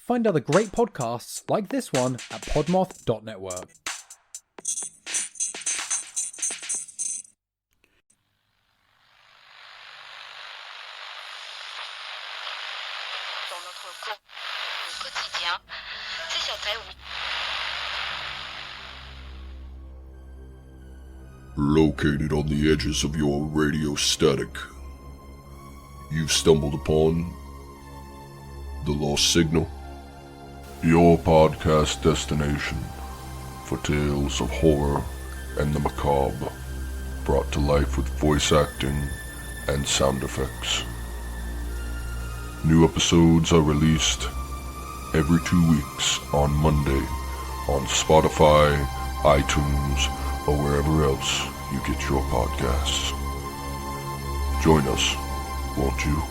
Find other great podcasts like this one at podmoth.network. Located on the edges of your radio static, you've stumbled upon The Lost Signal, your podcast destination for tales of horror and the macabre, brought to life with voice acting and sound effects. New episodes are released every 2 weeks on Monday on Spotify, iTunes, or wherever else you get your podcasts. Join us, won't you?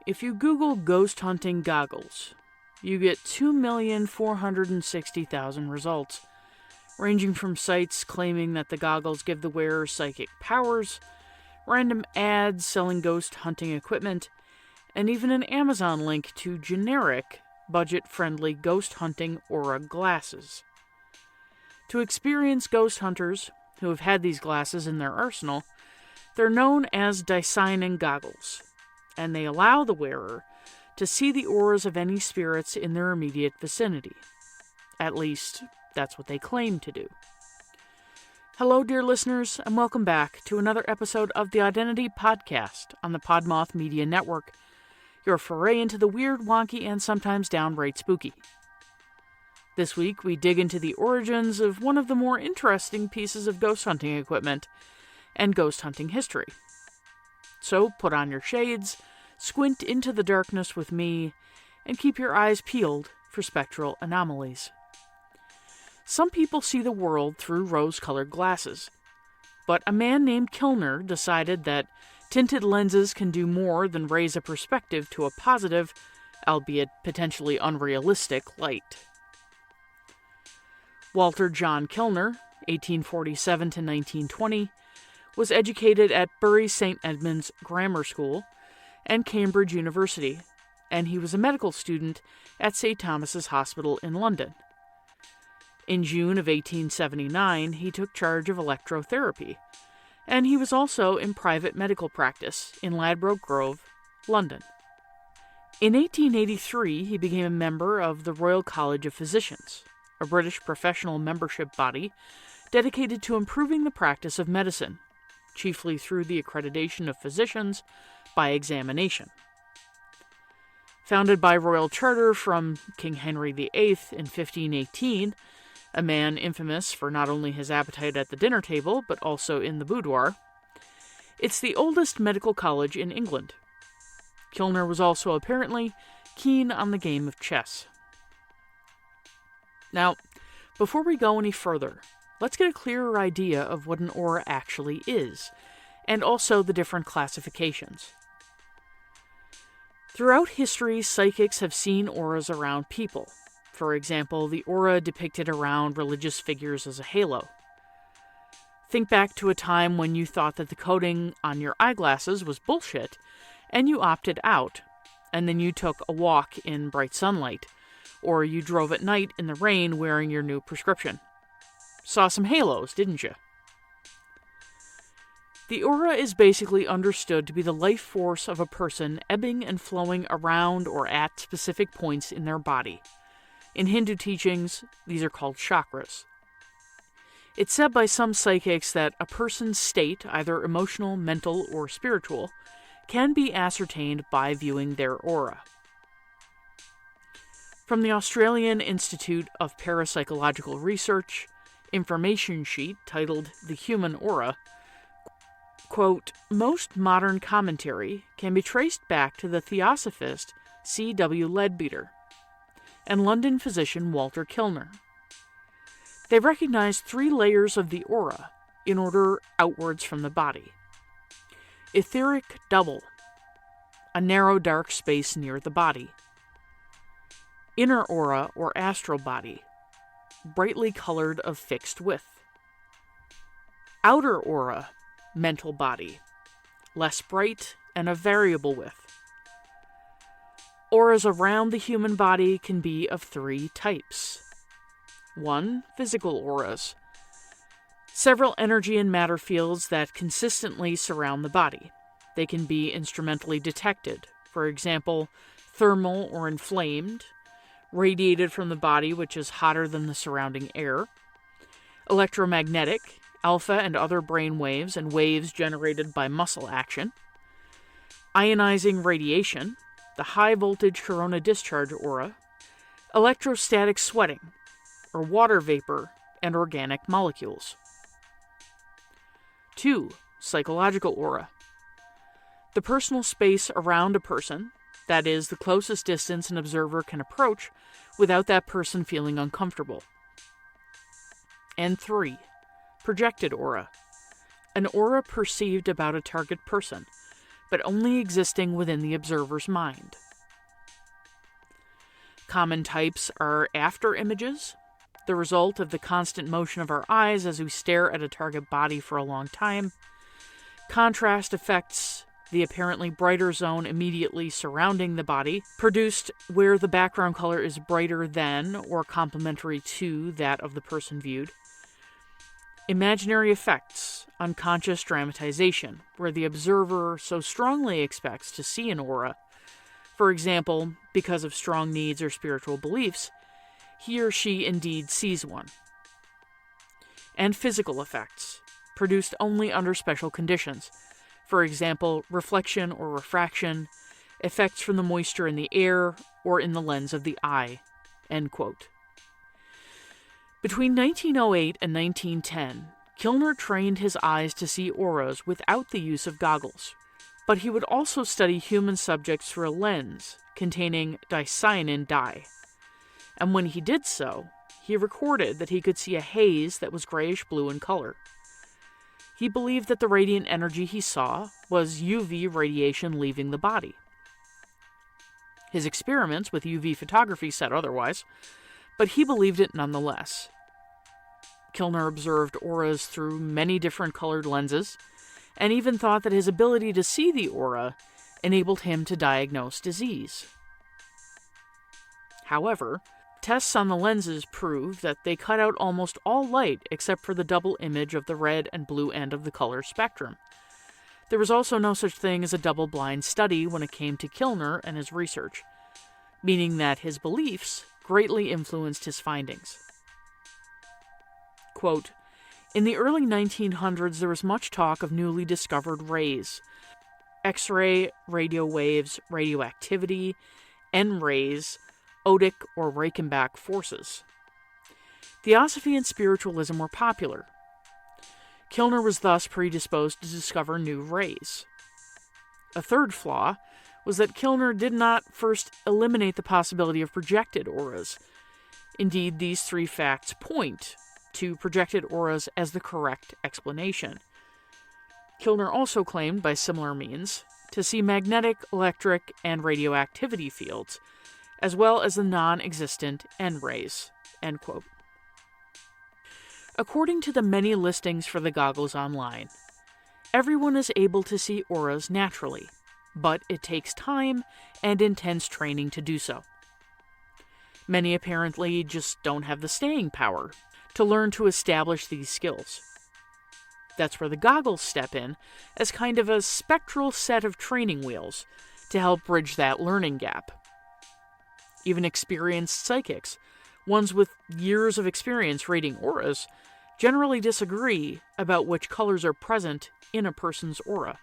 If you Google ghost hunting goggles, you get 2,460,000 results, ranging from sites claiming that the goggles give the wearer psychic powers, random ads selling ghost hunting equipment, and even an Amazon link to generic, budget-friendly ghost hunting aura glasses. To experienced ghost hunters who have had these glasses in their arsenal, they're known as Dicyanin goggles, and they allow the wearer to see the auras of any spirits in their immediate vicinity. At least, that's what they claim to do. Hello, dear listeners, and welcome back to another episode of the Identity Podcast on the Podmoth Media Network, your foray into the weird, wonky, and sometimes downright spooky. This week, we dig into the origins of one of the more interesting pieces of ghost hunting equipment and ghost hunting history. So put on your shades, squint into the darkness with me, and keep your eyes peeled for spectral anomalies. Some people see the world through rose-colored glasses, but a man named Kilner decided that tinted lenses can do more than raise a perspective to a positive, albeit potentially unrealistic, light. Walter John Kilner, 1847 to 1920, was educated at Bury St. Edmunds Grammar School and Cambridge University, and he was a medical student at St. Thomas's Hospital in London. In June of 1879, he took charge of electrotherapy, and he was also in private medical practice in Ladbroke Grove, London. In 1883, he became a member of the Royal College of Physicians, a British professional membership body dedicated to improving the practice of medicine, chiefly through the accreditation of physicians by examination. Founded by royal charter from King Henry VIII in 1518, a man infamous for not only his appetite at the dinner table, but also in the boudoir, it's the oldest medical college in England. Kilner was also apparently keen on the game of chess. Now, before we go any further, let's get a clearer idea of what an aura actually is, and also the different classifications. Throughout history, psychics have seen auras around people. For example, the aura depicted around religious figures as a halo. Think back to a time when you thought that the coating on your eyeglasses was bullshit, and you opted out, and then you took a walk in bright sunlight, or you drove at night in the rain wearing your new prescription. Saw some halos, didn't you? The aura is basically understood to be the life force of a person ebbing and flowing around or at specific points in their body. In Hindu teachings, these are called chakras. It's said by some psychics that a person's state, either emotional, mental, or spiritual, can be ascertained by viewing their aura. From the Australian Institute of Parapsychological Research information sheet titled The Human Aura, quote, most modern commentary can be traced back to the theosophist C.W. Leadbeater and London physician Walter Kilner. They recognized 3 layers of the aura in order outwards from the body. Etheric double, a narrow dark space near the body. Inner aura or astral body, brightly colored of fixed width. Outer aura, mental body, less bright and of variable width. Auras around the human body can be of 3 types. 1. Physical auras. Several energy and matter fields that consistently surround the body. They can be instrumentally detected, for example, thermal or inflamed, radiated from the body which is hotter than the surrounding air, electromagnetic, alpha and other brain waves and waves generated by muscle action, ionizing radiation, the high-voltage corona discharge aura, electrostatic sweating, or water vapor and organic molecules. 2. Psychological aura. The personal space around a person, that is, the closest distance an observer can approach without that person feeling uncomfortable. And 3. Projected aura. An aura perceived about a target person, but only existing within the observer's mind. Common types are after images, the result of the constant motion of our eyes as we stare at a target body for a long time. Contrast effects, the apparently brighter zone immediately surrounding the body, produced where the background color is brighter than or complementary to that of the person viewed. Imaginary effects, unconscious dramatization, where the observer so strongly expects to see an aura. For example, because of strong needs or spiritual beliefs, he or she indeed sees one. And physical effects, produced only under special conditions. For example, reflection or refraction, effects from the moisture in the air or in the lens of the eye. End quote. Between 1908 and 1910, Kilner trained his eyes to see auras without the use of goggles, but he would also study human subjects through a lens containing Dicyanin dye. And when he did so, he recorded that he could see a haze that was grayish-blue in color. He believed that the radiant energy he saw was UV radiation leaving the body. His experiments with UV photography said otherwise, but he believed it nonetheless. Kilner observed auras through many different colored lenses, and even thought that his ability to see the aura enabled him to diagnose disease. However, tests on the lenses proved that they cut out almost all light except for the double image of the red and blue end of the color spectrum. There was also no such thing as a double-blind study when it came to Kilner and his research, meaning that his beliefs greatly influenced his findings. Quote, in the early 1900s, there was much talk of newly discovered rays, X-ray, radio waves, radioactivity, N-rays, Odic or Reichenbach forces. Theosophy and spiritualism were popular. Kilner was thus predisposed to discover new rays. A third flaw was that Kilner did not first eliminate the possibility of projected auras. Indeed, these 3 facts point to projected auras as the correct explanation. Kilner also claimed, by similar means, to see magnetic, electric, and radioactivity fields, as well as the non-existent N-rays. End quote. According to the many listings for the goggles online, everyone is able to see auras naturally, but it takes time and intense training to do so. Many apparently just don't have the staying power to learn to establish these skills. That's where the goggles step in as kind of a spectral set of training wheels to help bridge that learning gap. Even experienced psychics, ones with years of experience reading auras, generally disagree about which colors are present in a person's aura.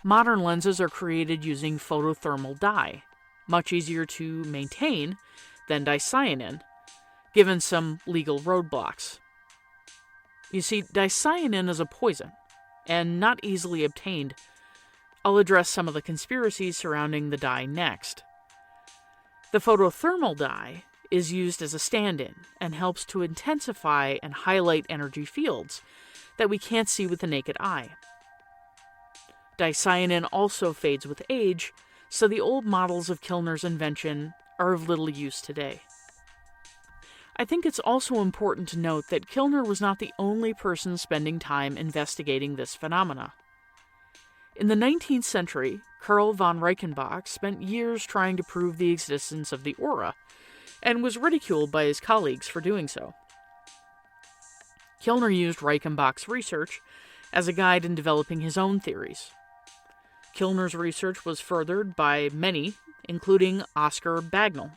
Modern lenses are created using photothermal dye, much easier to maintain than dicyanin, given some legal roadblocks. You see, dicyanin is a poison, and not easily obtained. I'll address some of the conspiracies surrounding the dye next. The photothermal dye is used as a stand-in and helps to intensify and highlight energy fields that we can't see with the naked eye. Dicyanin also fades with age, so the old models of Kilner's invention are of little use today. I think it's also important to note that Kilner was not the only person spending time investigating this phenomena. In the 19th century, Karl von Reichenbach spent years trying to prove the existence of the aura, and was ridiculed by his colleagues for doing so. Kilner used Reichenbach's research as a guide in developing his own theories. Kilner's research was furthered by many, including Oscar Bagnall,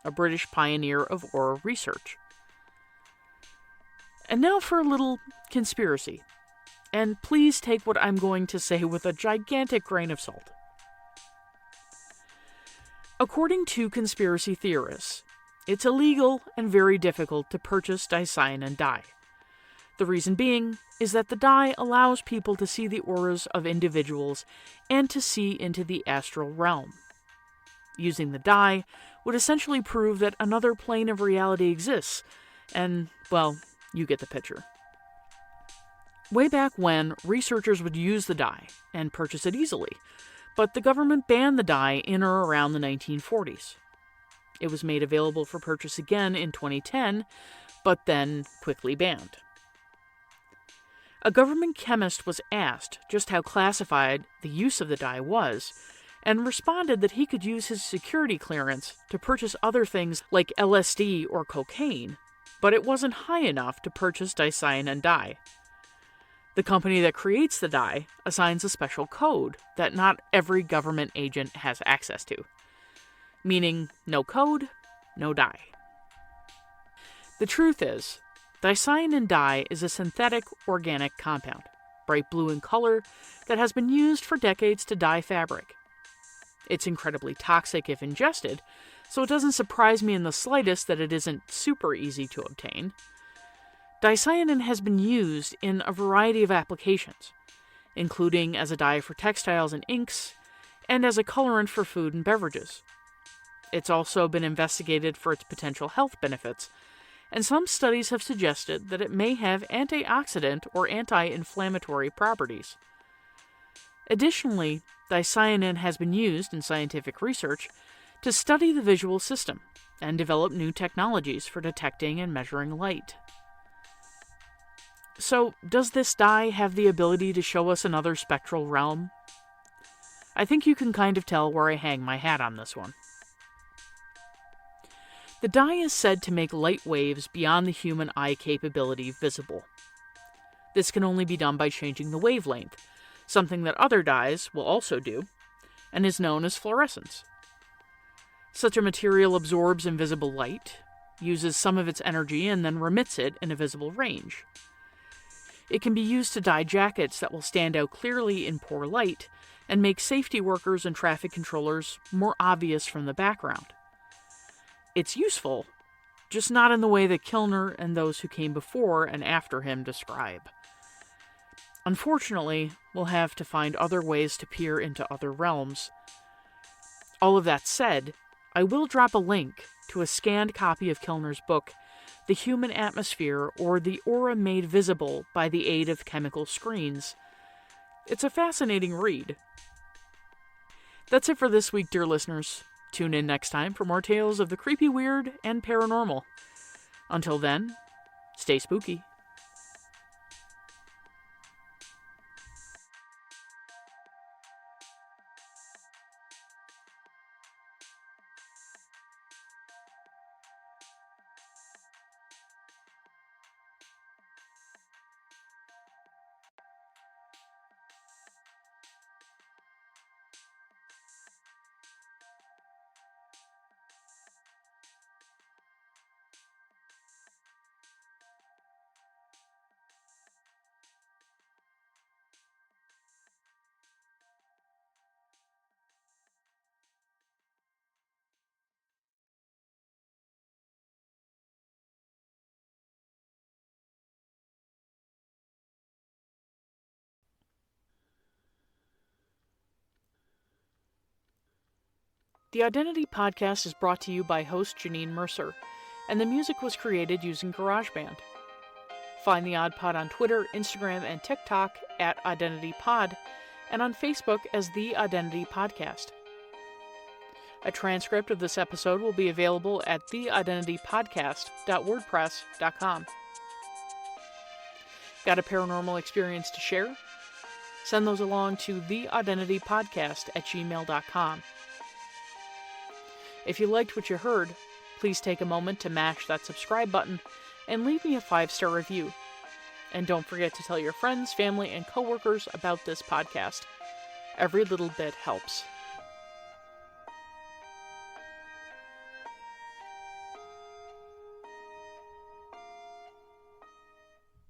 a British pioneer of aura research. And now for a little conspiracy. And please take what I'm going to say with a gigantic grain of salt. According to conspiracy theorists, it's illegal and very difficult to purchase dicyanin dye. The reason being is that the dye allows people to see the auras of individuals and to see into the astral realm. Using the dye would essentially prove that another plane of reality exists, and, well, you get the picture. Way back when, researchers would use the dye and purchase it easily, but the government banned the dye in or around the 1940s. It was made available for purchase again in 2010, but then quickly banned. A government chemist was asked just how classified the use of the dye was, and responded that he could use his security clearance to purchase other things like LSD or cocaine, but it wasn't high enough to purchase dicyanin dye. The company that creates the dye assigns a special code that not every government agent has access to. Meaning, no code, no dye. The truth is, dicyanin dye is a synthetic organic compound, bright blue in color, that has been used for decades to dye fabric. It's incredibly toxic if ingested, so it doesn't surprise me in the slightest that it isn't super easy to obtain. Dicyanin has been used in a variety of applications, including as a dye for textiles and inks, and as a colorant for food and beverages. It's also been investigated for its potential health benefits, and some studies have suggested that it may have antioxidant or anti-inflammatory properties. Additionally, dicyanin has been used in scientific research to study the visual system and develop new technologies for detecting and measuring light. So, does this dye have the ability to show us another spectral realm? I think you can kind of tell where I hang my hat on this one. The dye is said to make light waves beyond the human eye capability visible. This can only be done by changing the wavelength, something that other dyes will also do, and is known as fluorescence. Such a material absorbs invisible light, uses some of its energy, and then remits it in a visible range. It can be used to dye jackets that will stand out clearly in poor light and make safety workers and traffic controllers more obvious from the background. It's useful, just not in the way that Kilner and those who came before and after him describe. Unfortunately, we'll have to find other ways to peer into other realms. All of that said, I will drop a link to a scanned copy of Kilner's book, The Human Atmosphere, or The Aura Made Visible by the Aid of Chemical Screens. It's a fascinating read. That's it for this week, dear listeners. Tune in next time for more tales of the creepy, weird, and paranormal. Until then, stay spooky. The Identity Podcast is brought to you by host Janine Mercer, and the music was created using GarageBand. Find the Odd Pod on Twitter, Instagram, and TikTok at Identity Pod, and on Facebook as The Identity Podcast. A transcript of this episode will be available at theidentitypodcast.wordpress.com. Got a paranormal experience to share? Send those along to theidentitypodcast@gmail.com. If you liked what you heard, please take a moment to mash that subscribe button and leave me a 5-star review. And don't forget to tell your friends, family, and coworkers about this podcast. Every little bit helps.